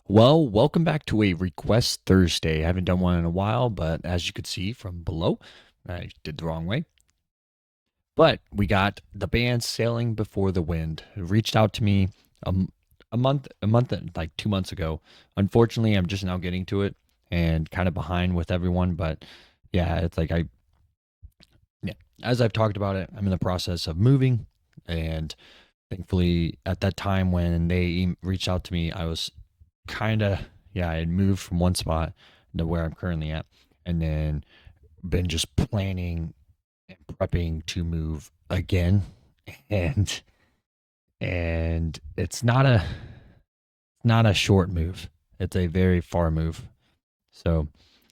Well, welcome back to a Request Thursday. I haven't done one in a while, but as you could see from below, I did the wrong way. But we got the band Sailing Before the Wind. It reached out to me a, like 2 months ago. Unfortunately, I'm just now getting to it and kind of behind with everyone. But yeah, it's like yeah, as I've talked about it, I'm in the process of moving. And thankfully, at that time when they reached out to me, I was kind of, yeah, I had moved from one spot to where I'm currently at, and then been just planning and prepping to move again, and it's not a short move. It's a very far move. So,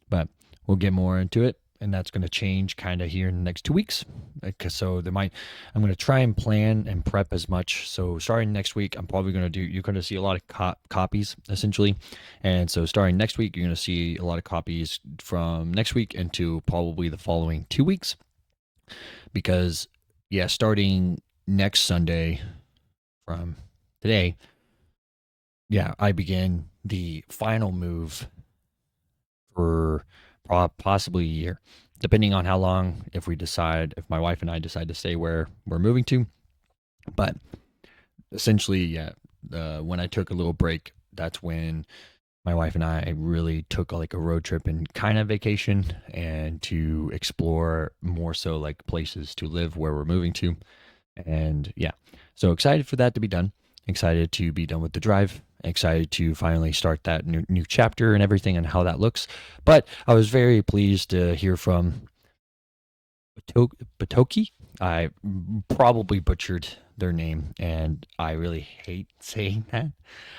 but we'll get more into it, and that's going to change kind of here in the next 2 weeks. So I'm going to try and plan and prep as much. So starting next week, I'm probably going to do. You're going to see a lot of copies essentially, and so starting next week, you're going to see a lot of copies from next week into probably the following 2 weeks. Because yeah, starting next Sunday from today, yeah, I begin the final move for possibly a year, depending on how long, if my wife and I decide to stay where we're moving to. But essentially, yeah, when I took a little break, that's when my wife and I really took like a road trip and kind of vacation and to explore more so like places to live where we're moving to. And yeah, so excited for that to be done. Excited to be done with the drive. Excited to finally start that new chapter and everything and how that looks. But I was very pleased to hear from Batoki. I probably butchered their name, and I really hate saying that.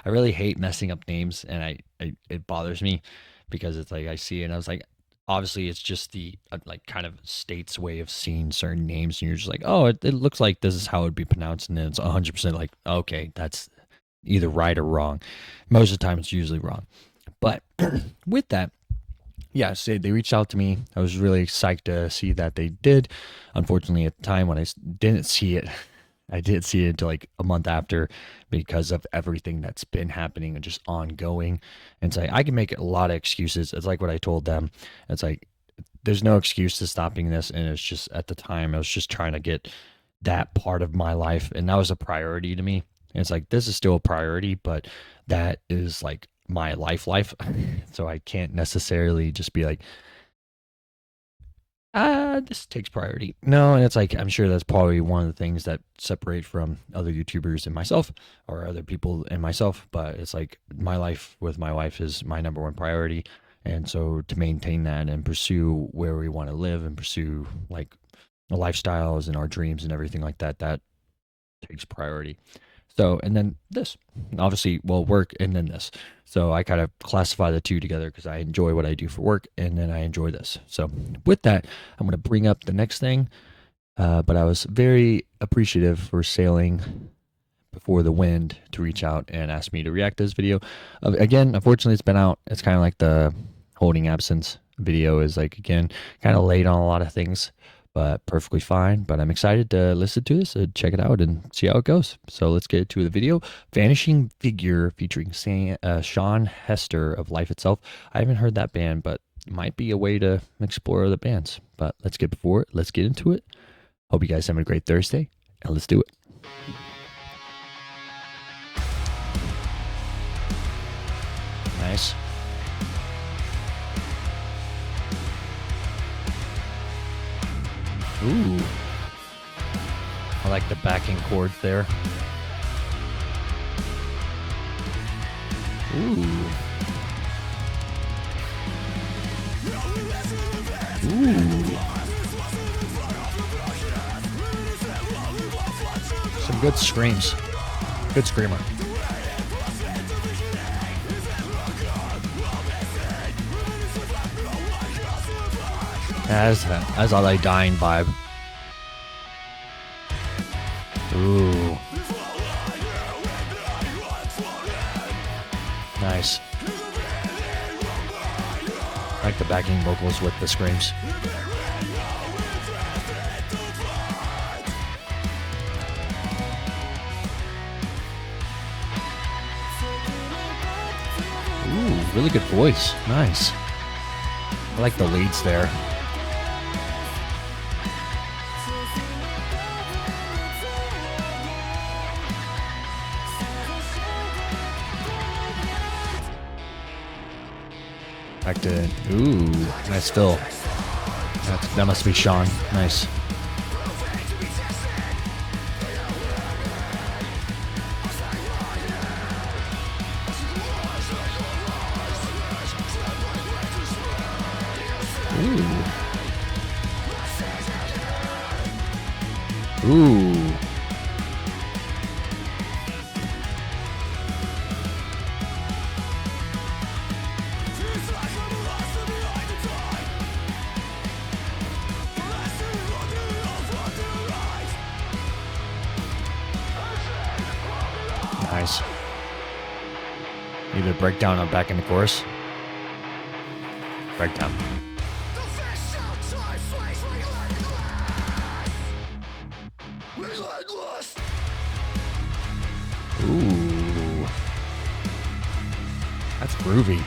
I really hate messing up names, and it bothers me because it's like I see it and I was like, obviously it's just the like kind of state's way of seeing certain names, and you're just like, oh, it looks like this is how it would be pronounced, and then it's 100% like, okay, that's either right or wrong. Most of the time, it's usually wrong. But with that, yeah, so they reached out to me. I was really psyched to see that they did. Unfortunately, at the time when I didn't see it, I did see it until like a month after because of everything that's been happening and just ongoing. And so I can make a lot of excuses. It's like what I told them. It's like there's no excuse to stopping this. And it's just at the time I was just trying to get that part of my life, and that was a priority to me. And it's like this is still a priority, but that is like my life. So I can't necessarily just be like, this takes priority. No, and it's like I'm sure that's probably one of the things that separate from other YouTubers and myself, or other people and myself. But it's like my life with my wife is my number one priority, and so to maintain that and pursue where we want to live and pursue like the lifestyles and our dreams and everything like that, that takes priority. So, and then this, obviously, well, work and then this. So I kind of classify the two together because I enjoy what I do for work and then I enjoy this. So with that, I'm going to bring up the next thing. But I was very appreciative for Sailing Before the Wind to reach out and ask me to react to this video. Again, unfortunately, it's been out. It's kind of like the holding absence video is like, again, kind of late on a lot of things, but perfectly fine. But I'm excited to listen to this and check it out and see how it goes. So let's get to the video. Vanishing Figure featuring Sean Hester of Life Itself. I haven't heard that band, but it might be a way to explore other bands. But let's get into it. Hope you guys have a great Thursday, and let's do it. Nice. Ooh. I like the backing chords there. Ooh. Ooh. Some good screams. Good screamer. As a like dying vibe. Ooh. Nice. I like the backing vocals with the screams. Ooh, really good voice. Nice. I like the leads there. Back to, ooh, nice fill. That must be Sean. Nice. Ooh. Ooh. Nice. Either breakdown or back in the chorus. Breakdown. Ooh. That's groovy.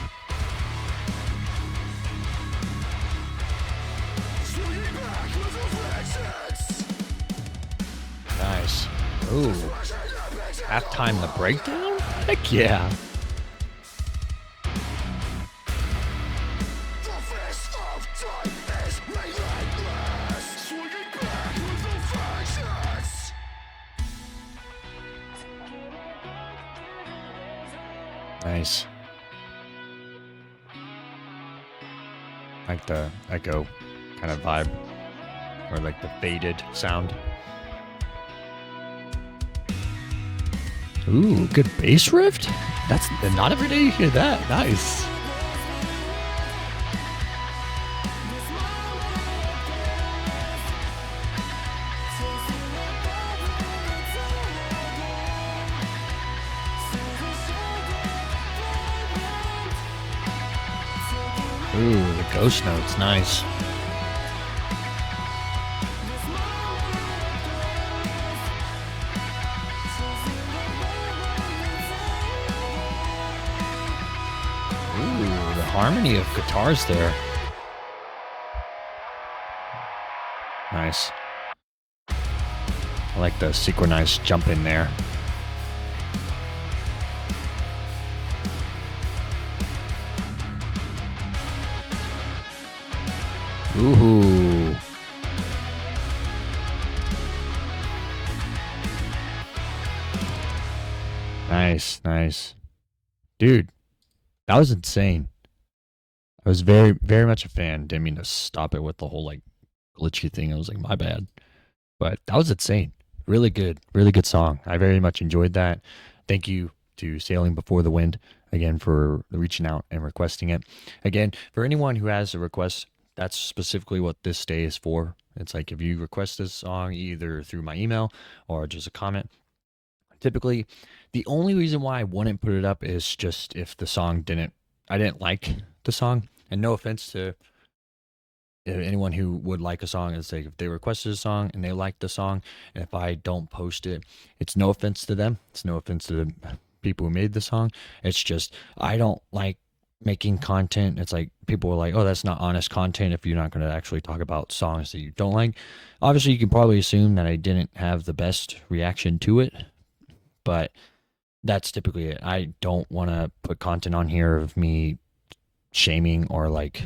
Nice. Ooh. Halftime the breakdown? Heck yeah. Nice. Like the echo kind of vibe. Or like the faded sound. Ooh, good bass riff? That's not every day you hear that. Nice. Ooh, the ghost notes, nice. Ooh, the harmony of guitars there. Nice. I like the synchronized jump in there. Ooh. Nice, nice. Dude, that was insane. I was very, very much a fan. Didn't mean to stop it with the whole like glitchy thing. I was like, my bad. But that was insane. Really good song. I very much enjoyed that. Thank you to Sailing Before the Wind again for reaching out and requesting it. Again, for anyone who has a request, that's specifically what this day is for. It's like if you request this song either through my email or just a comment. Typically, the only reason why I wouldn't put it up is just if the song I didn't like the song. And no offense to anyone who would like a song, it's like if they requested a song and they like the song, and if I don't post it, it's no offense to them. It's no offense to the people who made the song. It's just I don't like making content. It's like people are like, oh, that's not honest content if you're not going to actually talk about songs that you don't like. Obviously, you can probably assume that I didn't have the best reaction to it, but that's typically it. I don't want to put content on here of me shaming or like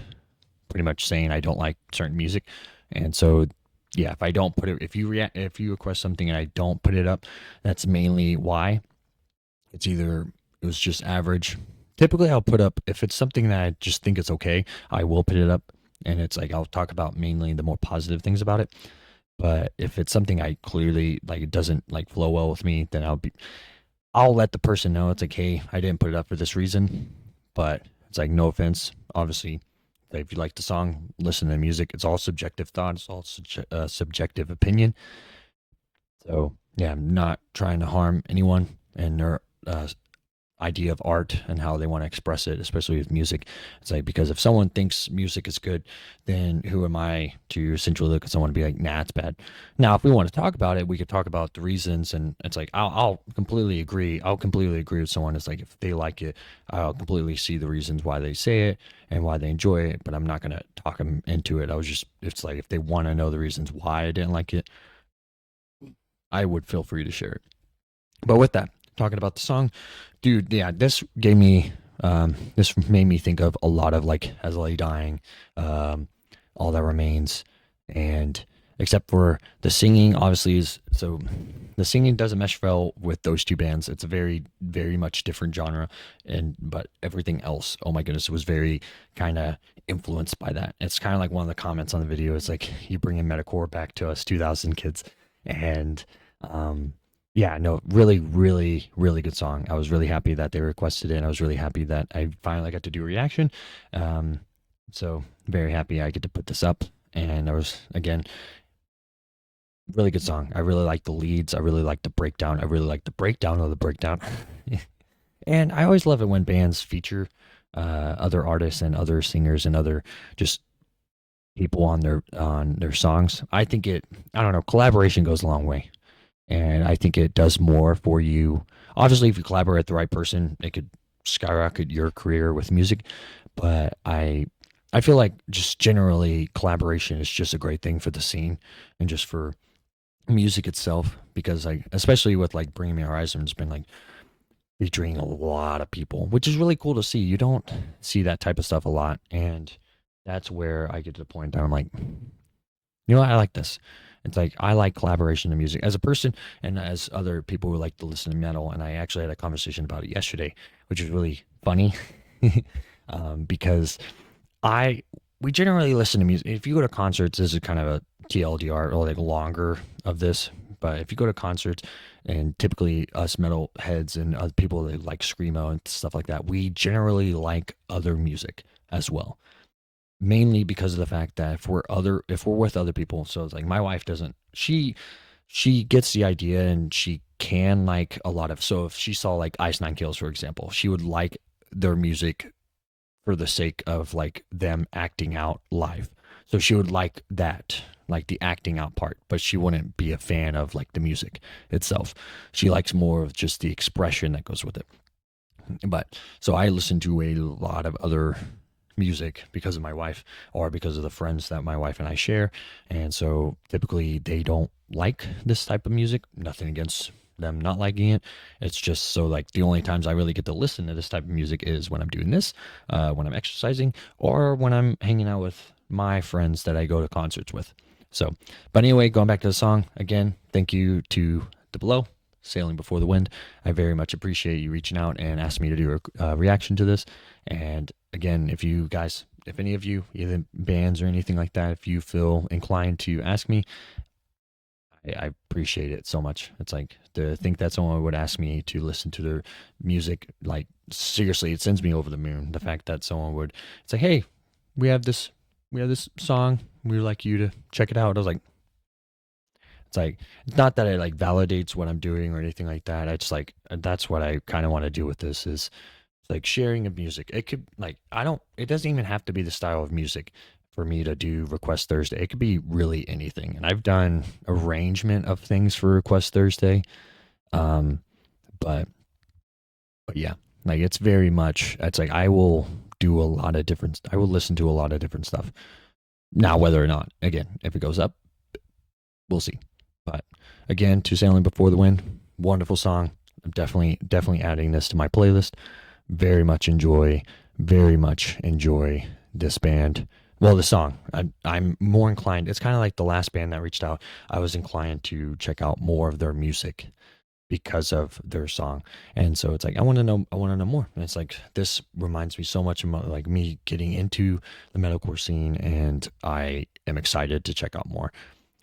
pretty much saying I don't like certain music. And so yeah, if I don't put it, if you request something and I don't put it up, that's mainly why. It's either it was just average. Typically I'll put up, if it's something that I just think it's okay, I will put it up, and it's like I'll talk about mainly the more positive things about it. But if it's something I clearly like, it doesn't like flow well with me, then I'll let the person know. It's like, hey, I didn't put it up for this reason. But it's like, no offense. Obviously, if you like the song, listen to the music. It's all subjective thought. It's all subjective opinion. So yeah, I'm not trying to harm anyone, and idea of art and how they want to express it, especially with music. It's like, because if someone thinks music is good, then who am I to essentially look at someone and be like, nah, it's bad. Now, if we want to talk about it, we could talk about the reasons, and it's like, I'll completely agree. I'll completely agree with someone. It's like, if they like it, I'll completely see the reasons why they say it and why they enjoy it, but I'm not going to talk them into it. It's like, if they want to know the reasons why I didn't like it, I would feel free to share it. But with that, talking about the song, dude, yeah, this made me think of a lot of like As I Lay Dying, All That Remains, and except for the singing, obviously is so the singing doesn't mesh well with those two bands. It's a very, very much different genre, but everything else, oh my goodness, was very kind of influenced by that. It's kind of like one of the comments on the video. It's like, you bringing metalcore back to us 2000 kids, and yeah, no, really, really, really good song. I was really happy that they requested it. And I was really happy that I finally got to do a reaction. So very happy I get to put this up. And I was, again, really good song. I really like the leads. I really like the breakdown. I really like the breakdown of the breakdown. And I always love it when bands feature other artists and other singers and other just people on their songs. I think I don't know, collaboration goes a long way. And I think it does more for you. Obviously, if you collaborate with the right person, it could skyrocket your career with music. But I feel like just generally collaboration is just a great thing for the scene and just for music itself. Because like, especially with like Bring Me Horizon, it's been like featuring a lot of people, which is really cool to see. You don't see that type of stuff a lot, and that's where I get to the point that I'm like, you know what, I like this. It's like, I like collaboration in music as a person and as other people who like to listen to metal. And I actually had a conversation about it yesterday, which is really funny because we generally listen to music. If you go to concerts, this is kind of a TLDR, or like longer of this. But if you go to concerts, and typically us metal heads and other people that like screamo and stuff like that, we generally like other music as well. Mainly because of the fact that if we're with other people, so it's like my wife doesn't, she gets the idea, and she can like a lot of, so if she saw like Ice Nine Kills, for example, she would like their music for the sake of like them acting out live. So she would like that, like the acting out part, but she wouldn't be a fan of like the music itself. She likes more of just the expression that goes with it. But so I listen to a lot of other music because of my wife, or because of the friends that my wife and I share. And so typically they don't like this type of music. Nothing against them not liking it. It's just so like the only times I really get to listen to this type of music is when I'm doing this, when I'm exercising, or when I'm hanging out with my friends that I go to concerts with. So, but anyway, going back to the song again, thank you to the Below, Sailing Before the Wind. I very much appreciate you reaching out and asking me to do a reaction to this. And again, if any of you, either bands or anything like that, if you feel inclined to ask me, I appreciate it so much. It's like, to think that someone would ask me to listen to their music, like seriously, it sends me over the moon. The fact that someone would, it's like, hey, we have this song, we would like you to check it out. I was like, it's not that it like validates what I'm doing or anything like that. I just like, that's what I kind of want to do with this, is like sharing of music. It could like, it doesn't even have to be the style of music for me to do Request Thursday. It could be really anything. And I've done arrangement of things for Request Thursday. But yeah, like it's very much, it's like, I will listen to a lot of different stuff. Now, whether or not, again, if it goes up, we'll see. But again, to Sailing Before the Wind, wonderful song. I'm definitely adding this to my playlist. Very much enjoy this band. Well, the song. I'm more inclined. It's kind of like the last band that reached out. I was inclined to check out more of their music because of their song. And so it's like, I want to know more. And it's like, this reminds me so much of like me getting into the metalcore scene, and I am excited to check out more.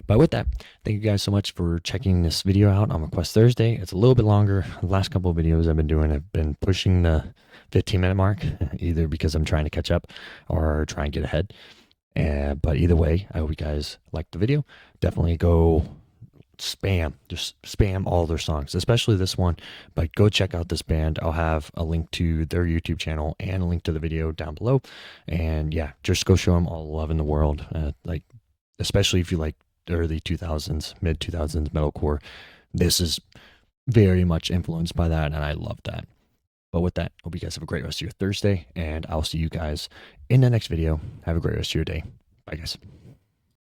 But with that, thank you guys so much for checking this video out on Request Thursday. It's a little bit longer. The last couple of videos I've been doing have been pushing the 15-minute mark, either because I'm trying to catch up or try and get ahead. But either way, I hope you guys liked the video. Definitely go just spam all their songs, especially this one. But go check out this band. I'll have a link to their YouTube channel and a link to the video down below. And yeah, just go show them all the love in the world. Like, especially if you like early 2000s, mid 2000s metalcore. This is very much influenced by that, and I love that. But with that, hope you guys have a great rest of your Thursday, and I'll see you guys in the next video. Have a great rest of your day. Bye, guys.